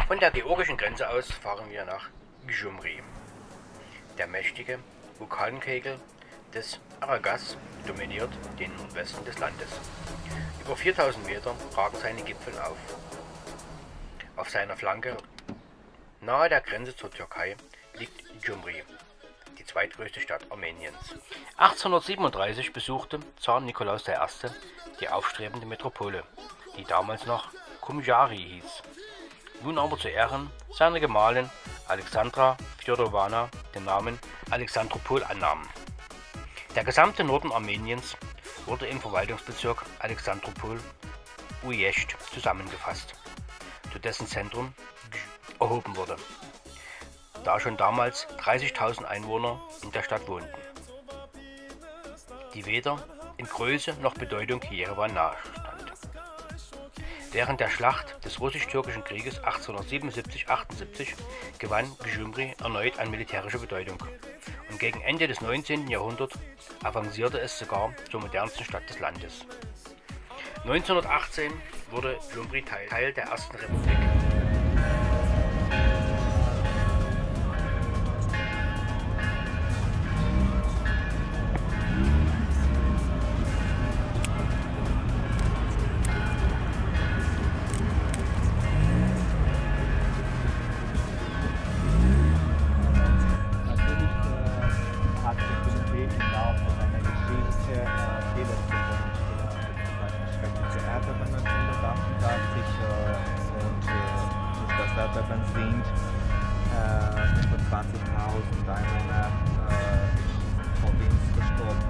Von der georgischen Grenze aus fahren wir nach Gjumri. Der mächtige Vulkankegel des Aragas dominiert den Nordwesten des Landes. Über 4000 Meter ragen seine Gipfel auf. Auf seiner Flanke, nahe der Grenze zur Türkei, liegt Gjumri, die zweitgrößte Stadt Armeniens. 1837 besuchte Zar Nikolaus I. die aufstrebende Metropole, die damals noch Kumjari hieß. Nun aber zu Ehren seiner Gemahlin Alexandra Fjodorowna den Namen Alexandropol annahm. Der gesamte Norden Armeniens wurde im Verwaltungsbezirk Alexandropol-Ujescht zusammengefasst, zu dessen Zentrum erhoben wurde, da schon damals 30.000 Einwohner in der Stadt wohnten, die weder in Größe noch Bedeutung Jerewan nahestand. Während der Schlacht des Russisch-Türkischen Krieges 1877-78 gewann Gjumri erneut an militärischer Bedeutung und gegen Ende des 19. Jahrhunderts avancierte es sogar zur modernsten Stadt des Landes. 1918 wurde Gjumri Teil der Ersten Republik. Sind von 20.000 Einwohner Provinz gestorben.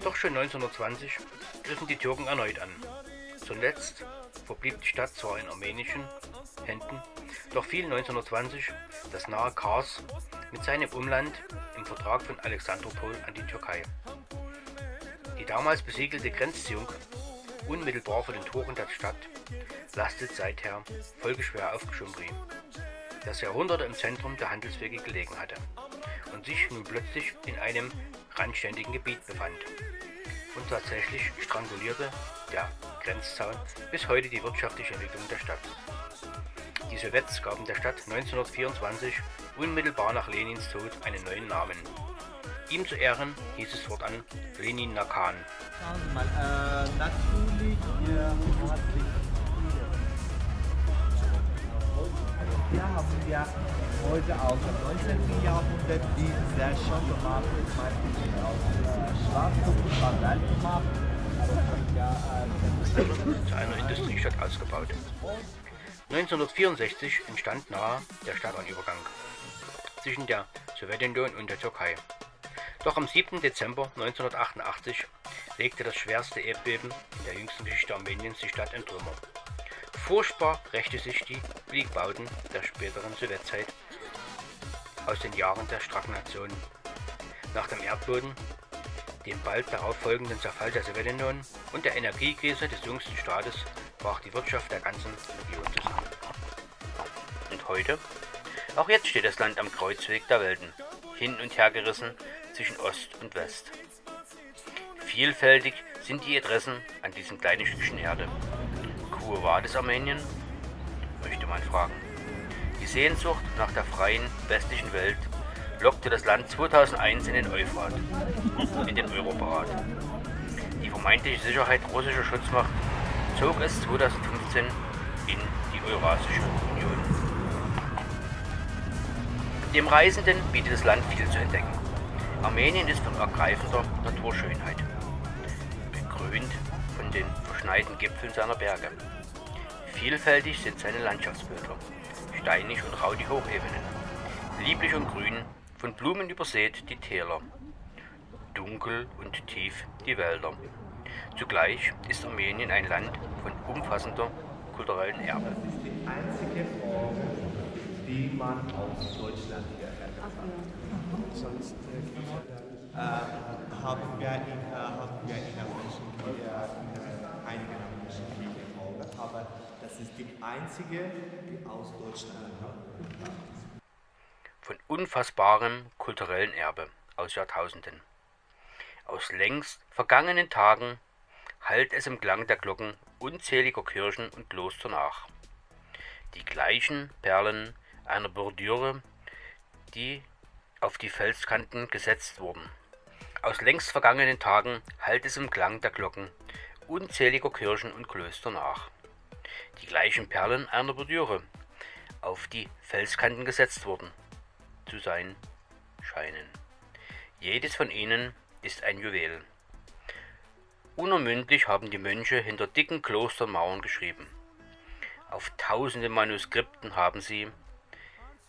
Doch schon 1920 griffen die Türken erneut an. Zuletzt verblieb die Stadt zwar in armenischen Händen, doch fiel 1920 das nahe Kars mit seinem Umland im Vertrag von Alexandropol an die Türkei. Die damals besiegelte Grenzziehung unmittelbar vor den Toren der Stadt lastet seither folgeschwer auf Gjumri, das Jahrhunderte im Zentrum der Handelswege gelegen hatte und sich nun plötzlich in einem randständigen Gebiet befand. Und tatsächlich strangulierte der Grenzzaun bis heute die wirtschaftliche Entwicklung der Stadt. Die Sowjets gaben der Stadt 1924 unmittelbar nach Lenins Tod einen neuen Namen. Ihm zu Ehren hieß es fortan Lenin Nakan. Schauen Sie mal, natürlich hier haben wir heute aus dem 19. Jahrhundert die sehr schon gemacht, zum Beispiel aus Schwarzpulver gemacht, aber zu einer Industriestadt ausgebaut. 1964 entstand nahe der Stadt ein Übergang zwischen der Sowjetunion und der Türkei. Doch am 7. Dezember 1988 legte das schwerste Erdbeben in der jüngsten Geschichte Armeniens die Stadt in Trümmer. Furchtbar rächte sich die Billigbauten der späteren Sowjetzeit aus den Jahren der Stagnation. Nach dem Erdboden, dem bald darauf folgenden Zerfall der Sowjetunion und der Energiekrise des jüngsten Staates brach die Wirtschaft der ganzen Region zusammen. Und heute? Auch jetzt steht das Land am Kreuzweg der Welten, hin und her gerissen zwischen Ost und West. Vielfältig sind die Adressen an diesem kleinen Stückchen Erde. Quo vadis Armenien? Möchte man fragen. Die Sehnsucht nach der freien westlichen Welt lockte das Land 2001 in den Euphrat, in den Europarat. Die vermeintliche Sicherheit russischer Schutzmacht zog es 2015 in die Eurasische Union. Dem Reisenden bietet das Land viel zu entdecken. Armenien ist von ergreifender Naturschönheit, bekrönt von den verschneiten Gipfeln seiner Berge. Vielfältig sind seine Landschaftsbilder, steinig und rau die Hochebenen, lieblich und grün, von Blumen übersät die Täler, dunkel und tief die Wälder. Zugleich ist Armenien ein Land von umfassender kulturellen Erbe. Das ist die einzige Form, die man aus Deutschland hierher hat. Sonst haben wir in armenischen einige armenischen Kriege auch, aber das ist die einzige, die aus Deutschland kommt. Von unfassbarem kulturellen Erbe aus Jahrtausenden. Aus längst vergangenen Tagen hallt es im Klang der Glocken unzähliger Kirchen und Kloster nach. Die gleichen Perlen einer Bordüre, die auf die Felskanten gesetzt wurden. Aus längst vergangenen Tagen hallt es im Klang der Glocken unzähliger Kirchen und Klöster nach. Die gleichen Perlen einer Bordüre, auf die Felskanten gesetzt wurden, zu sein scheinen. Jedes von ihnen ist ein Juwel. Unermüdlich haben die Mönche hinter dicken Klostermauern geschrieben. Auf tausende Manuskripten haben sie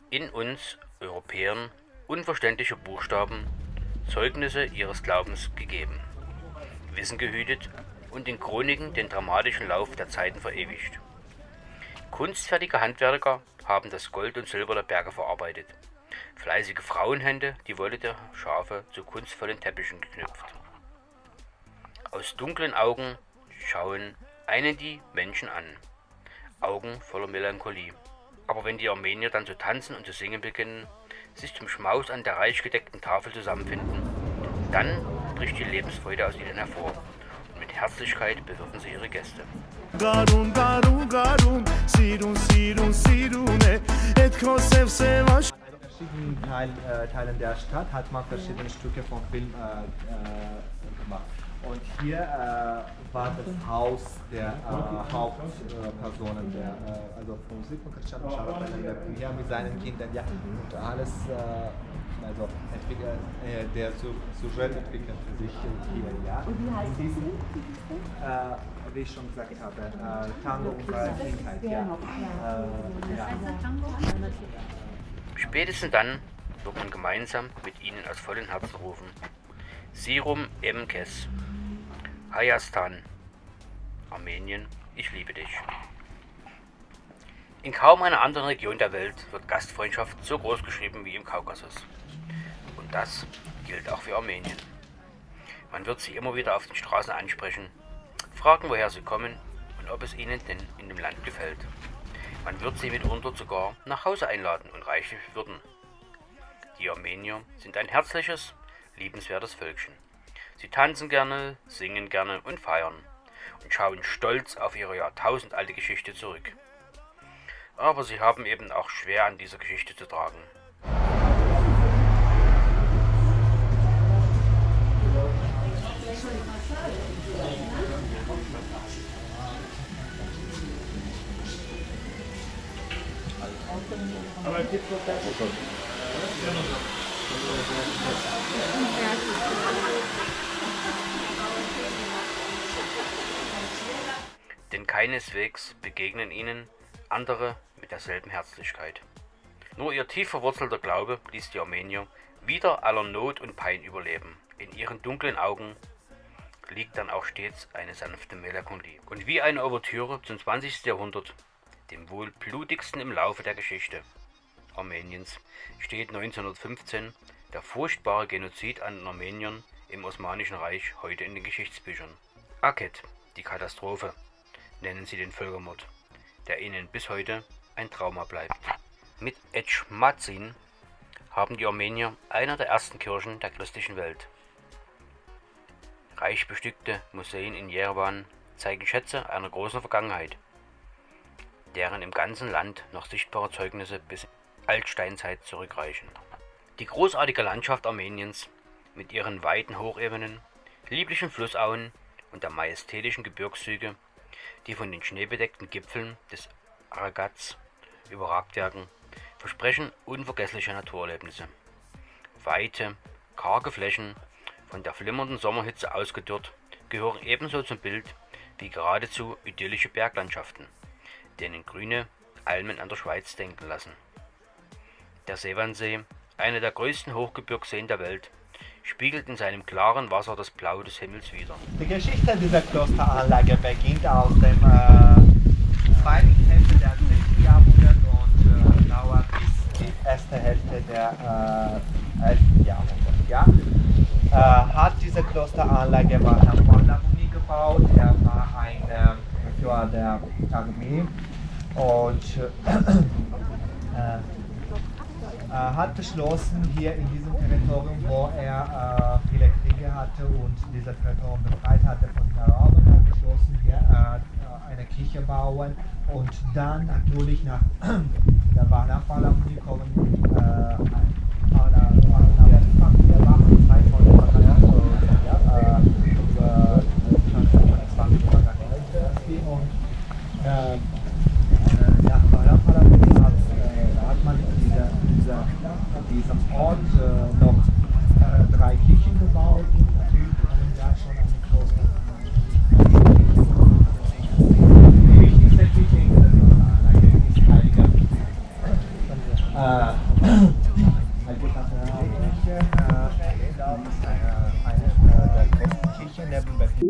in uns Europäern unverständliche Buchstaben, Zeugnisse ihres Glaubens gegeben, Wissen gehütet und in Chroniken den dramatischen Lauf der Zeiten verewigt. Kunstfertige Handwerker haben das Gold und Silber der Berge verarbeitet. Fleißige Frauenhände die Wolle der Schafe zu kunstvollen Teppichen geknüpft. Aus dunklen Augen schauen einen die Menschen an, Augen voller Melancholie. Aber wenn die Armenier dann zu tanzen und zu singen beginnen, sich zum Schmaus an der reich gedeckten Tafel zusammenfinden, dann bricht die Lebensfreude aus ihnen hervor und mit Herzlichkeit bewirten sie ihre Gäste. In verschiedenen Teilen der Stadt hat man verschiedene Stücke vom Film gemacht. Und hier war das Haus der Hauptpersonen, also von Musik von Cristiano Charavella, der hier mit seinen Kindern, ja, und alles, also der Sujet entwickelte sich hier, ja. Und wie heißt das? Wie ich schon gesagt habe, Tango unserer Kindheit, ja. Spätestens dann wird man gemeinsam mit ihnen aus vollem Herzen rufen: Sirum Emkes, Hayastan, Armenien, ich liebe dich. In kaum einer anderen Region der Welt wird Gastfreundschaft so groß geschrieben wie im Kaukasus. Und das gilt auch für Armenien. Man wird sie immer wieder auf den Straßen ansprechen, fragen, woher sie kommen und ob es ihnen denn in dem Land gefällt. Man wird sie mitunter sogar nach Hause einladen und reichlich bewirten. Die Armenier sind ein herzliches, liebenswertes Völkchen. Sie tanzen gerne, singen gerne und feiern und schauen stolz auf ihre jahrtausendalte Geschichte zurück. Aber sie haben eben auch schwer an dieser Geschichte zu tragen. Aber es gibt noch das. denn keineswegs begegnen ihnen andere mit derselben Herzlichkeit. Nur ihr tief verwurzelter Glaube ließ die Armenier wider aller Not und Pein überleben. In ihren dunklen Augen liegt dann auch stets eine sanfte Melancholie. Und wie eine Ouvertüre zum 20. Jahrhundert, dem wohl blutigsten im Laufe der Geschichte Armeniens, steht 1915 der furchtbare Genozid an den Armeniern im Osmanischen Reich heute in den Geschichtsbüchern. Akhet, die Katastrophe, nennen sie den Völkermord, der ihnen bis heute ein Trauma bleibt. Mit Etchmadzin haben die Armenier einer der ersten Kirchen der christlichen Welt. Reich bestückte Museen in Jerewan zeigen Schätze einer großen Vergangenheit, deren im ganzen Land noch sichtbare Zeugnisse bis in die Altsteinzeit zurückreichen. Die großartige Landschaft Armeniens mit ihren weiten Hochebenen, lieblichen Flussauen und der majestätischen Gebirgszüge, die von den schneebedeckten Gipfeln des Aragats überragt werden, versprechen unvergessliche Naturerlebnisse. Weite, karge Flächen, von der flimmernden Sommerhitze ausgedörrt, gehören ebenso zum Bild wie geradezu idyllische Berglandschaften, denen grüne Almen an der Schweiz denken lassen. Der Sevansee, einer der größten Hochgebirgsseen der Welt, spiegelt in seinem klaren Wasser das Blau des Himmels wider. Die Geschichte dieser Klosteranlage beginnt aus dem zweiten Hälfte der 10. Jahrhundert und dauert bis die erste Hälfte der 11. Jahrhundert. Ja? Hat diese Klosteranlage Varna Palamuni gebaut. Er war ein für der Armee und hat beschlossen, hier in diesem Territorium, wo er viele Kriege hatte und dieses Territorium befreit hatte von den Arabern, hat beschlossen, hier eine Kirche bauen und dann natürlich nach der Varna Palamuni kommen diesem Ort noch 3 Kirchen gebaut und natürlich haben wir schon eine Kloster. Die wichtigste Kirche in der Klosteranlage ist Heiliger Heilige Kathedralkirche. Das ist eine der größten Kirchen neben Berlin.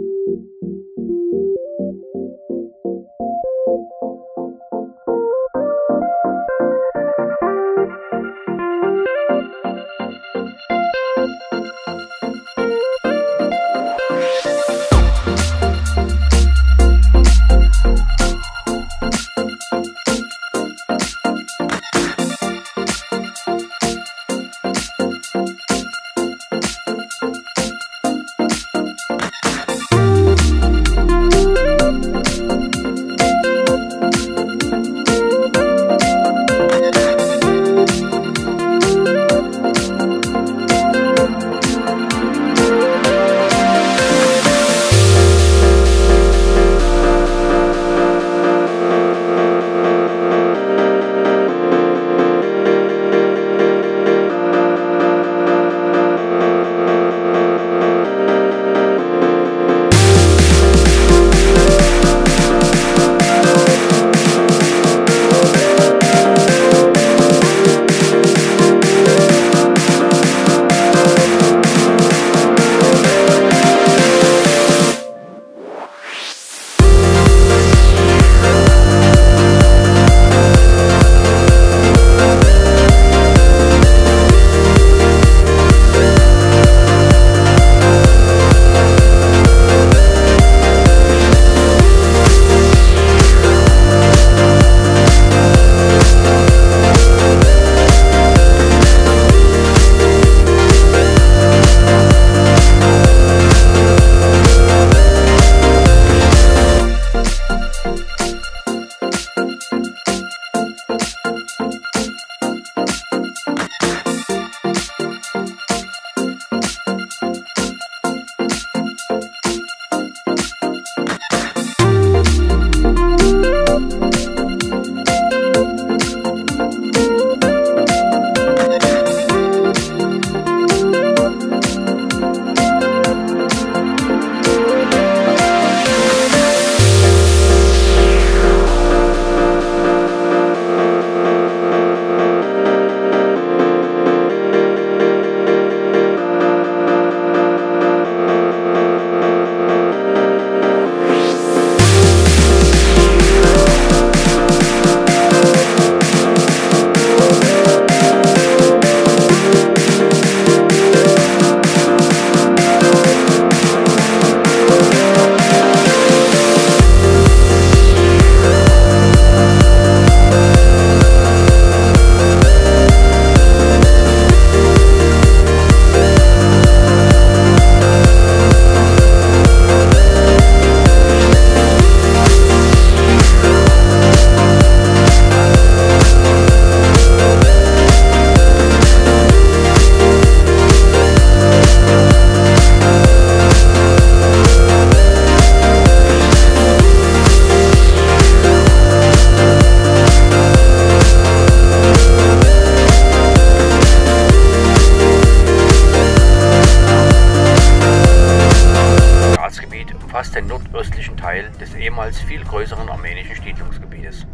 ehemals viel größeren armenischen Siedlungsgebietes.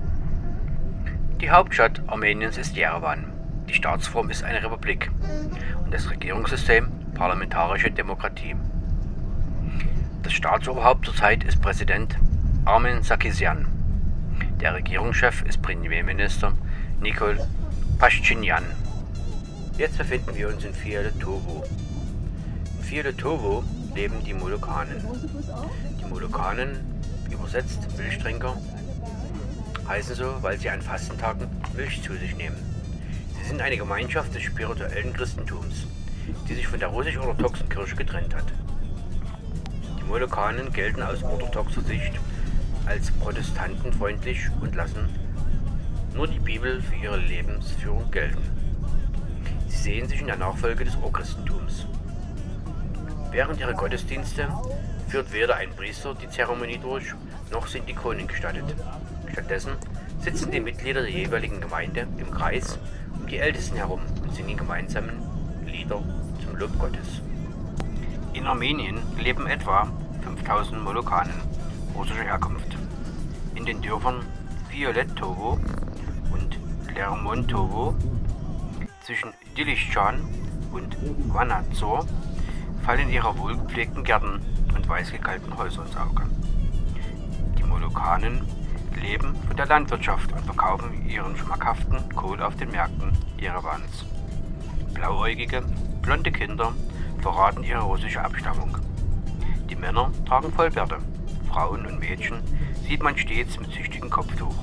Die Hauptstadt Armeniens ist Jerewan. Die Staatsform ist eine Republik und das Regierungssystem parlamentarische Demokratie. Das Staatsoberhaupt zurzeit ist Präsident Armen Sarkisyan. Der Regierungschef ist Premierminister Nikol Pashinyan. Jetzt befinden wir uns in Fioletovo. In Fioletovo leben die Molokanen. Die Molokanen, übersetzt Milchtrinker, heißen so, weil sie an Fastentagen Milch zu sich nehmen. Sie sind eine Gemeinschaft des spirituellen Christentums, die sich von der russisch-orthodoxen Kirche getrennt hat. Die Molokanen gelten aus orthodoxer Sicht als protestantenfreundlich und lassen nur die Bibel für ihre Lebensführung gelten. Sie sehen sich in der Nachfolge des Urchristentums. Während ihrer Gottesdienste führt weder ein Priester die Zeremonie durch, noch sind Ikonen gestattet. Stattdessen sitzen die Mitglieder der jeweiligen Gemeinde im Kreis um die Ältesten herum und singen gemeinsamen Lieder zum Lob Gottes. In Armenien leben etwa 5000 Molokanen russischer Herkunft. In den Dörfern Fioletovo und Lermontovo zwischen Dilischan und Vanadzor fallen ihre wohlgepflegten Gärten und weißgekalkten Häuser ins Auge. Die Molokanen leben von der Landwirtschaft und verkaufen ihren schmackhaften Kohl auf den Märkten Jerewans. Blauäugige, blonde Kinder verraten ihre russische Abstammung. Die Männer tragen Vollbärte, Frauen und Mädchen sieht man stets mit züchtigem Kopftuch.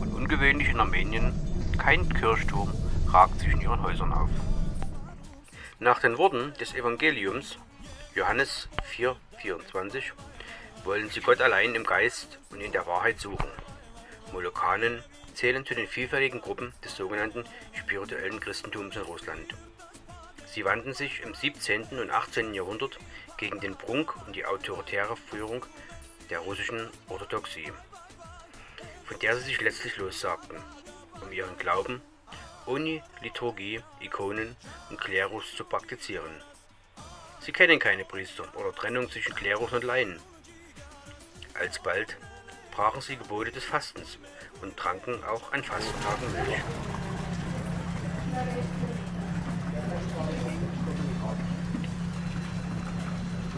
Und ungewöhnlich in Armenien, kein Kirchturm ragt zwischen ihren Häusern auf. Nach den Worten des Evangeliums, Johannes 4,24, wollen sie Gott allein im Geist und in der Wahrheit suchen. Molokanen zählen zu den vielfältigen Gruppen des sogenannten spirituellen Christentums in Russland. Sie wandten sich im 17. und 18. Jahrhundert gegen den Prunk und die autoritäre Führung der russischen Orthodoxie, von der sie sich letztlich lossagten, um ihren Glauben ohne Liturgie, Ikonen und Klerus zu praktizieren. Sie kennen keine Priester oder Trennung zwischen Klerus und Laien. Alsbald brachen sie Gebote des Fastens und tranken auch an Fastentagen Milch.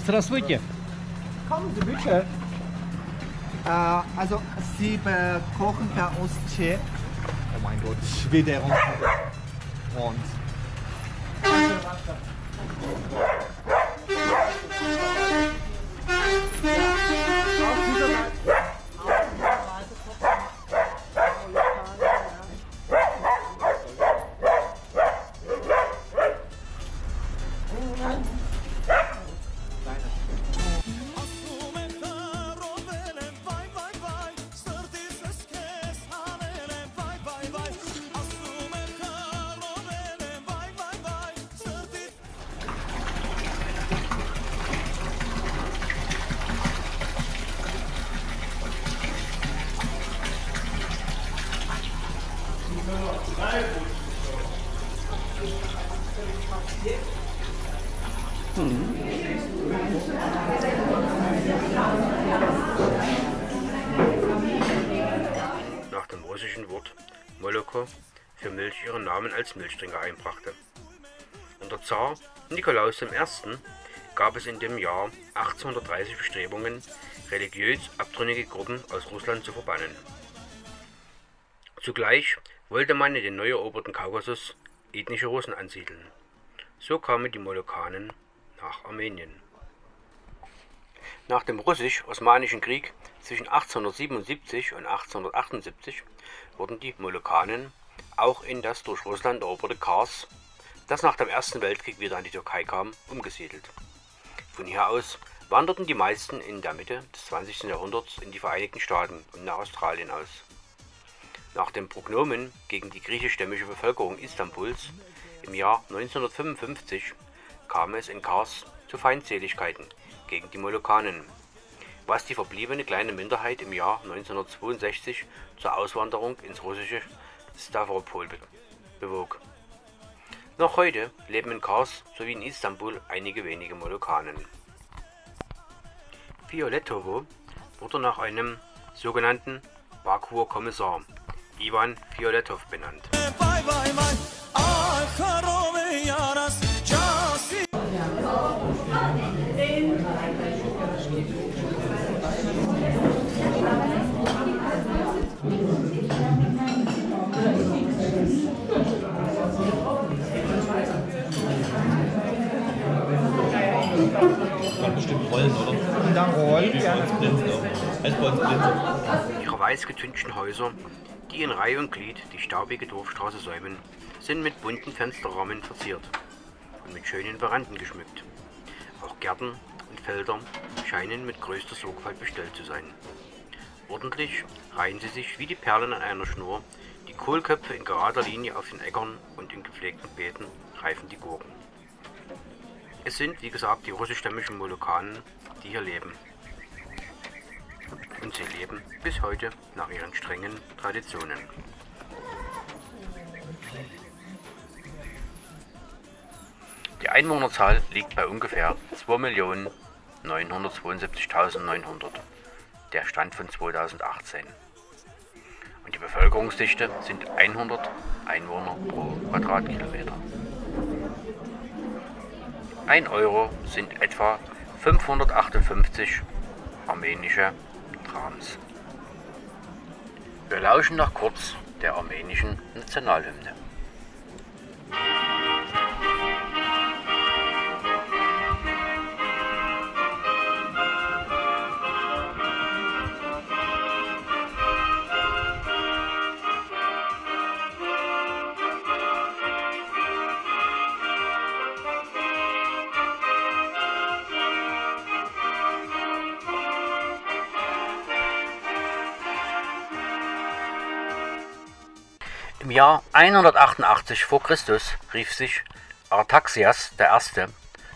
Здравствуйте. Kommen Sie bitte. Also, Sie bekochen bei uns Tee. Oh mein Gott, wieder runter. Und. Nach dem russischen Wort Moloko für Milch ihren Namen als Milchtrinker einbrachte. Unter Zar Nikolaus I. gab es in dem Jahr 1830 Bestrebungen, religiös abtrünnige Gruppen aus Russland zu verbannen. Zugleich wollte man in den neu eroberten Kaukasus ethnische Russen ansiedeln. So kamen die Molokanen nach Armenien. Nach dem russisch-osmanischen Krieg zwischen 1877 und 1878 wurden die Molokanen auch in das durch Russland eroberte Kars, das nach dem Ersten Weltkrieg wieder an die Türkei kam, umgesiedelt. Von hier aus wanderten die meisten in der Mitte des 20. Jahrhunderts in die Vereinigten Staaten und nach Australien aus. Nach dem Pogrom gegen die griechischstämmige Bevölkerung Istanbuls im Jahr 1955 kam es in Kars zu Feindseligkeiten gegen die Molokanen, was die verbliebene kleine Minderheit im Jahr 1962 zur Auswanderung ins russische Stavropol bewog. Noch heute leben in Kars sowie in Istanbul einige wenige Molokanen. Fioletovo wurde nach einem sogenannten Bakuer Kommissar, Ivan Fioletov, benannt. Kann bestimmt rollen, oder? Und dann rollt Wie bei uns Blinzeln auch. Als bei uns Blinzeln. Ihre weiß getünchten Häuser, die in Reihe und Glied die staubige Dorfstraße säumen, sind mit bunten Fensterrahmen verziert und mit schönen Veranden geschmückt. Auch Gärten und Felder scheinen mit größter Sorgfalt bestellt zu sein. Ordentlich reihen sie sich wie die Perlen an einer Schnur, die Kohlköpfe in gerader Linie auf den Äckern und in gepflegten Beeten reifen die Gurken. Es sind, wie gesagt, die russischstämmigen Molukanen, die hier leben. Und sie leben bis heute nach ihren strengen Traditionen. Die Einwohnerzahl liegt bei ungefähr 2.972.900. Der Stand von 2018. Und die Bevölkerungsdichte sind 100 Einwohner pro Quadratkilometer. 1 Euro sind etwa 558 armenische Drams. Wir lauschen noch kurz der armenischen Nationalhymne. Im Jahr 188 v. Chr. rief sich Artaxias I.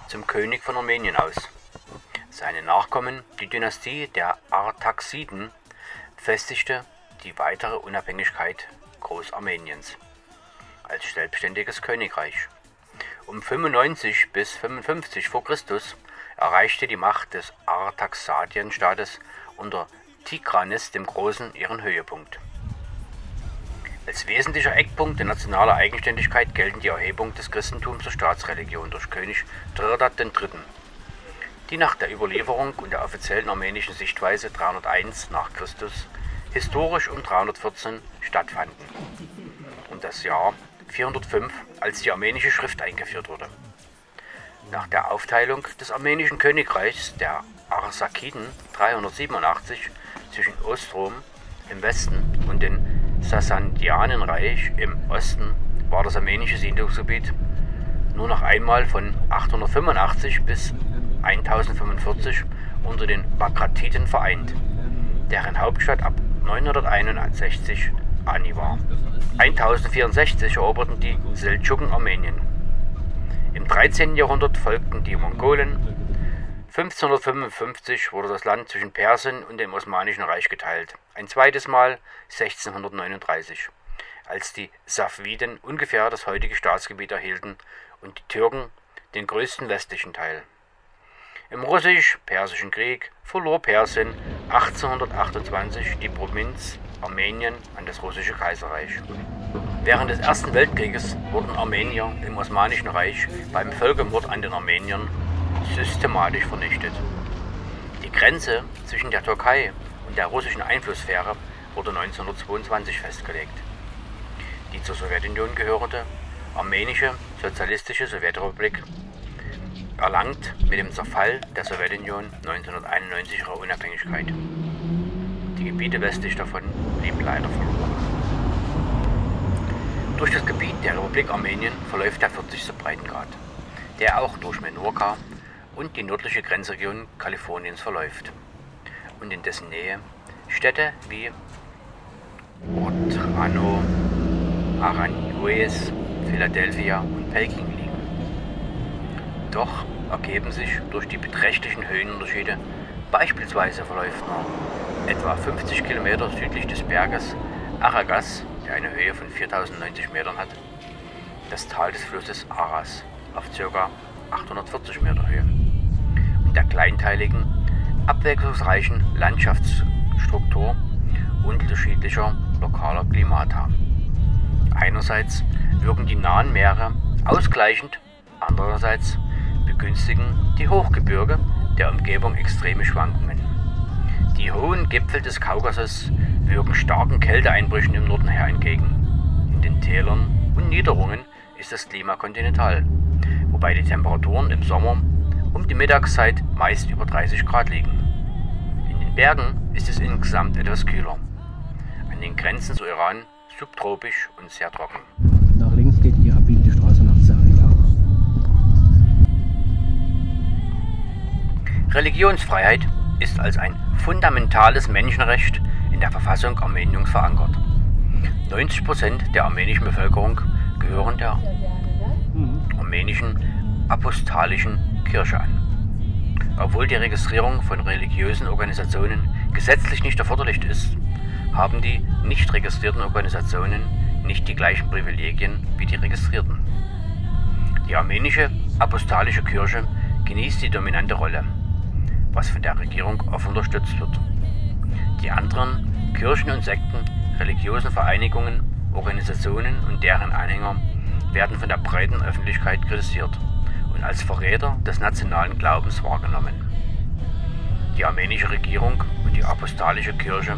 zum König von Armenien aus. Seine Nachkommen, die Dynastie der Artaxiden, festigte die weitere Unabhängigkeit Großarmeniens als selbstständiges Königreich. Um 95 bis 55 v. Chr. erreichte die Macht des Artaxadienstaates unter Tigranes dem Großen ihren Höhepunkt. Als wesentlicher Eckpunkt der nationalen Eigenständigkeit gelten die Erhebung des Christentums zur Staatsreligion durch König Trdat III., die nach der Überlieferung und der offiziellen armenischen Sichtweise 301 nach Christus historisch um 314 stattfanden und das Jahr 405 als die armenische Schrift eingeführt wurde. Nach der Aufteilung des armenischen Königreichs der Arsakiden 387 zwischen Ostrom im Westen und den Sassandianenreich im Osten war das armenische Siedlungsgebiet nur noch einmal von 885 bis 1045 unter den Bagratiden vereint, deren Hauptstadt ab 961 Ani war. 1064 eroberten die Seldschuken Armenien. Im 13. Jahrhundert folgten die Mongolen. 1555 wurde das Land zwischen Persien und dem Osmanischen Reich geteilt. Ein zweites Mal 1639, als die Safwiden ungefähr das heutige Staatsgebiet erhielten und die Türken den größten westlichen Teil. Im Russisch-Persischen Krieg verlor Persien 1828 die Provinz Armenien an das Russische Kaiserreich. Während des Ersten Weltkrieges wurden Armenier im Osmanischen Reich beim Völkermord an den Armeniern systematisch vernichtet. Die Grenze zwischen der Türkei und der russischen Einflusssphäre wurde 1922 festgelegt. Die zur Sowjetunion gehörende armenische sozialistische Sowjetrepublik erlangt mit dem Zerfall der Sowjetunion 1991 ihre Unabhängigkeit. Die Gebiete westlich davon blieben leider verloren. Durch das Gebiet der Republik Armenien verläuft der 40. Breitengrad, der auch durch Menorca und die nördliche Grenzregion Kaliforniens verläuft und in dessen Nähe Städte wie Otranto, Aranjuez, Philadelphia und Peking liegen. Doch ergeben sich durch die beträchtlichen Höhenunterschiede, beispielsweise verläuft nur etwa 50 Kilometer südlich des Berges Aragas, der eine Höhe von 4090 Metern hat, das Tal des Flusses Aras auf ca. 840 Meter Höhe und der kleinteiligen abwechslungsreichen Landschaftsstruktur unterschiedlicher lokaler Klimata. Einerseits wirken die nahen Meere ausgleichend, andererseits begünstigen die Hochgebirge der Umgebung extreme Schwankungen. Die hohen Gipfel des Kaukasus wirken starken Kälteeinbrüchen im Norden her entgegen. In den Tälern und Niederungen ist das Klima kontinental, wobei die Temperaturen im Sommer um die Mittagszeit meist über 30 Grad liegen. In den Bergen ist es insgesamt etwas kühler. An den Grenzen zu Iran subtropisch und sehr trocken. Nach links geht die abbiegende Straße nach Sarila. Religionsfreiheit ist als ein fundamentales Menschenrecht in der Verfassung Armeniens verankert. 90% der armenischen Bevölkerung gehören der armenischen apostolischen Kirche an. Obwohl die Registrierung von religiösen Organisationen gesetzlich nicht erforderlich ist, haben die nicht registrierten Organisationen nicht die gleichen Privilegien wie die registrierten. Die armenische apostolische Kirche genießt die dominante Rolle, was von der Regierung oft unterstützt wird. Die anderen Kirchen und Sekten, religiösen Vereinigungen, Organisationen und deren Anhänger werden von der breiten Öffentlichkeit kritisiert und als Verräter des nationalen Glaubens wahrgenommen. Die armenische Regierung und die apostolische Kirche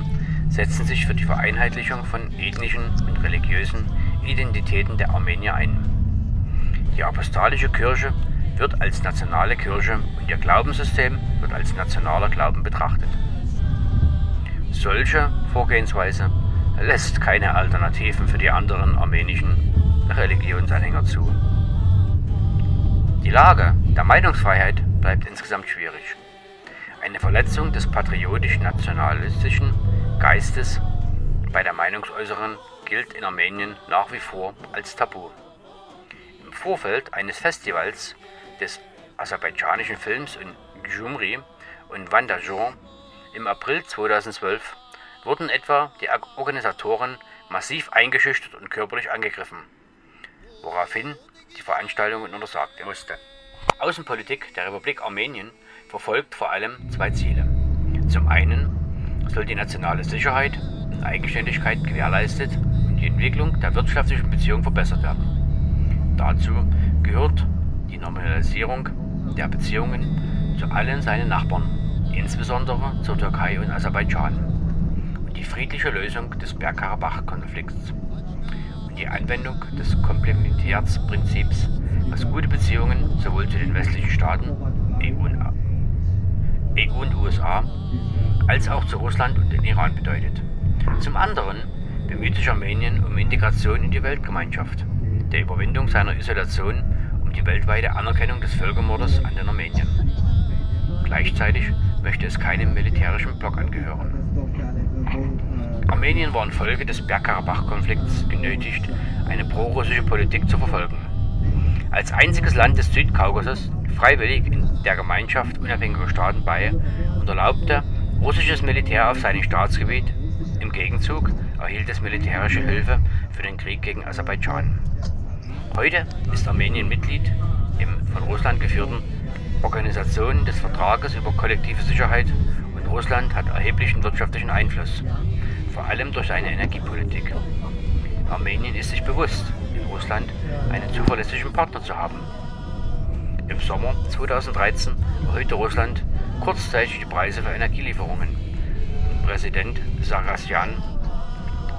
setzen sich für die Vereinheitlichung von ethnischen und religiösen Identitäten der Armenier ein. Die apostolische Kirche wird als nationale Kirche und ihr Glaubenssystem wird als nationaler Glauben betrachtet. Solche Vorgehensweise lässt keine Alternativen für die anderen armenischen Religionsanhänger zu. Die Lage der Meinungsfreiheit bleibt insgesamt schwierig. Eine Verletzung des patriotisch-nationalistischen Geistes bei der Meinungsäußerung gilt in Armenien nach wie vor als Tabu. Im Vorfeld eines Festivals des aserbaidschanischen Films in Gjumri und Vandajon im April 2012 wurden etwa die Organisatoren massiv eingeschüchtert und körperlich angegriffen, woraufhin die Veranstaltungen untersagt musste. Außenpolitik der Republik Armenien verfolgt vor allem zwei Ziele. Zum einen soll die nationale Sicherheit und Eigenständigkeit gewährleistet und die Entwicklung der wirtschaftlichen Beziehungen verbessert werden. Dazu gehört die Normalisierung der Beziehungen zu allen seinen Nachbarn, insbesondere zur Türkei und Aserbaidschan, und die friedliche Lösung des Bergkarabach-Konflikts und die Anwendung des Komplementärzprinzips, was gute Beziehungen sowohl zu den westlichen Staaten, EU und USA, als auch zu Russland und den Iran bedeutet. Zum anderen bemüht sich Armenien um Integration in die Weltgemeinschaft, der Überwindung seiner Isolation, um die weltweite Anerkennung des Völkermordes an den Armeniern. Gleichzeitig möchte es keinem militärischen Block angehören. Armenien war infolge des Bergkarabach-Konflikts genötigt, eine prorussische Politik zu verfolgen. Als einziges Land des Südkaukasus freiwillig in der Gemeinschaft unabhängiger Staaten bei und erlaubte russisches Militär auf seinem Staatsgebiet. Im Gegenzug erhielt es militärische Hilfe für den Krieg gegen Aserbaidschan. Heute ist Armenien Mitglied im von Russland geführten Organisation des Vertrages über kollektive Sicherheit und Russland hat erheblichen wirtschaftlichen Einfluss, vor allem durch seine Energiepolitik. Armenien ist sich bewusst, in Russland einen zuverlässigen Partner zu haben. Im Sommer 2013 erhöhte Russland kurzzeitig die Preise für Energielieferungen. Präsident Sargsjan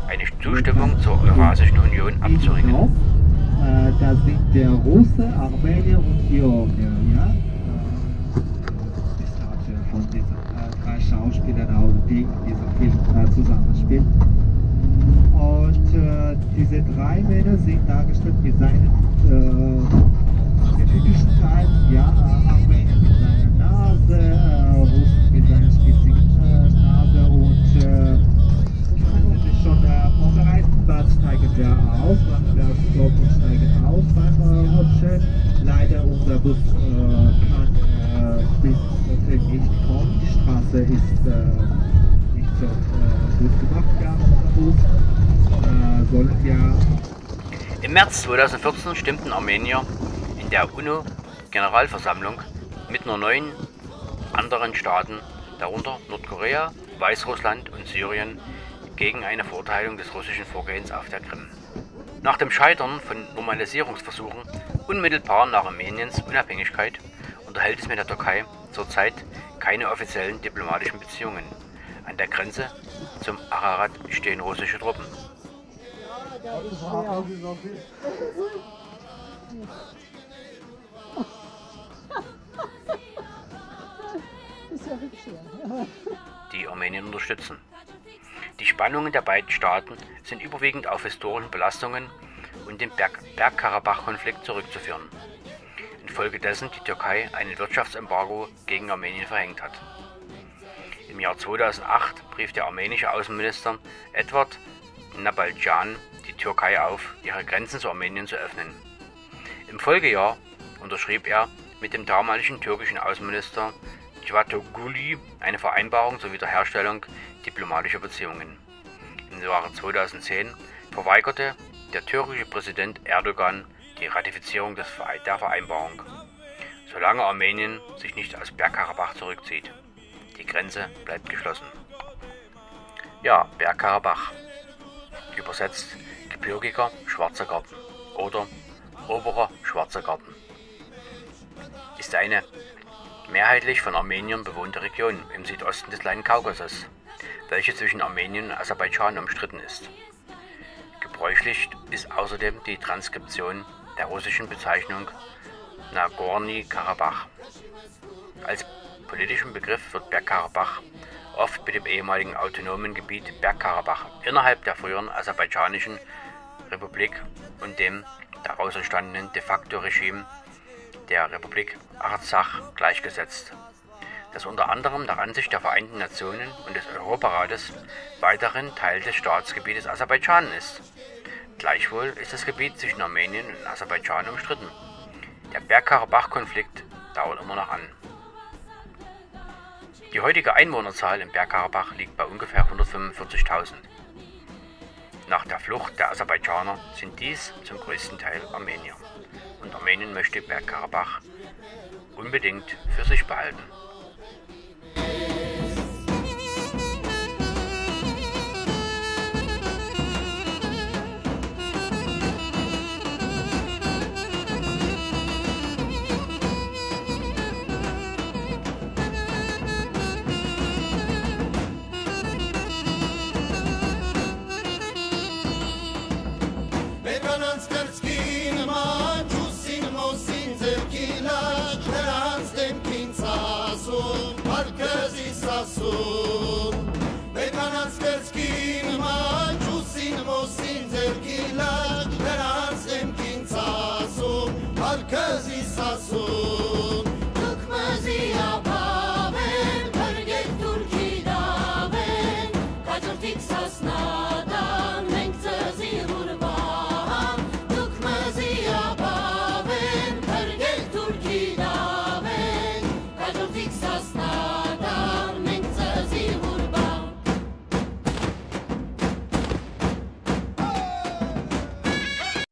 eine Zustimmung zur Eurasischen Union abzuringen. Da sind der Russe, Armenier und Georgier, ja? Ich von diesen drei Schauspielern aus, die in diesem Film zusammenspielen. Und diese drei Männer sind dargestellt mit seinen typischen Teilen, ja, Armenier mit seiner Nase, Russen mit seiner spitzigen Nase und wenn sie sich schon vorbereiten, dann steigen wir aus, machen wir das Stopp und steigen aus beim Rutschen. Leider unser Bus kann bis dorthin nicht kommen, die Straße ist nicht so gut gemacht, ja, unser Bus. Sollen wir... Im März 2014 stimmten Armenier in der UNO-Generalversammlung mit nur 9 anderen Staaten darunter Nordkorea, Weißrussland und Syrien, gegen eine Verurteilung des russischen Vorgehens auf der Krim. Nach dem Scheitern von Normalisierungsversuchen unmittelbar nach Armeniens Unabhängigkeit unterhält es mit der Türkei zurzeit keine offiziellen diplomatischen Beziehungen. An der Grenze zum Ararat stehen russische Truppen. Die Armenien unterstützen. Die Spannungen der beiden Staaten sind überwiegend auf historischen Belastungen und den Bergkarabach-Konflikt zurückzuführen, infolgedessen die Türkei ein Wirtschaftsembargo gegen Armenien verhängt hat. Im Jahr 2008 rief der armenische Außenminister Edward Nabaljan die Türkei auf, ihre Grenzen zu Armenien zu öffnen. Im Folgejahr unterschrieb er mit dem damaligen türkischen Außenminister Cavusoglu eine Vereinbarung zur Wiederherstellung diplomatischer Beziehungen. Im Jahre 2010 verweigerte der türkische Präsident Erdogan die Ratifizierung der Vereinbarung, solange Armenien sich nicht aus Bergkarabach zurückzieht. Die Grenze bleibt geschlossen. Ja, Bergkarabach. Übersetzt gebirgiger Schwarzer Garten oder oberer Schwarzer Garten. Ist eine mehrheitlich von Armeniern bewohnte Region im Südosten des kleinen Kaukasus, welche zwischen Armenien und Aserbaidschan umstritten ist. Gebräuchlich ist außerdem die Transkription der russischen Bezeichnung Nagorny-Karabach. Als politischen Begriff wird Bergkarabach oft mit dem ehemaligen autonomen Gebiet Bergkarabach innerhalb der früheren aserbaidschanischen Republik und dem daraus entstandenen de facto Regime der Republik Arzach gleichgesetzt, das unter anderem nach Ansicht der Vereinten Nationen und des Europarates weiterhin Teil des Staatsgebietes Aserbaidschan ist. Gleichwohl ist das Gebiet zwischen Armenien und Aserbaidschan umstritten. Der Bergkarabach-Konflikt dauert immer noch an. Die heutige Einwohnerzahl im Bergkarabach liegt bei ungefähr 145.000. Nach der Flucht der Aserbaidschaner sind dies zum größten Teil Armenier. Und Armenien möchte Bergkarabach unbedingt für sich behalten.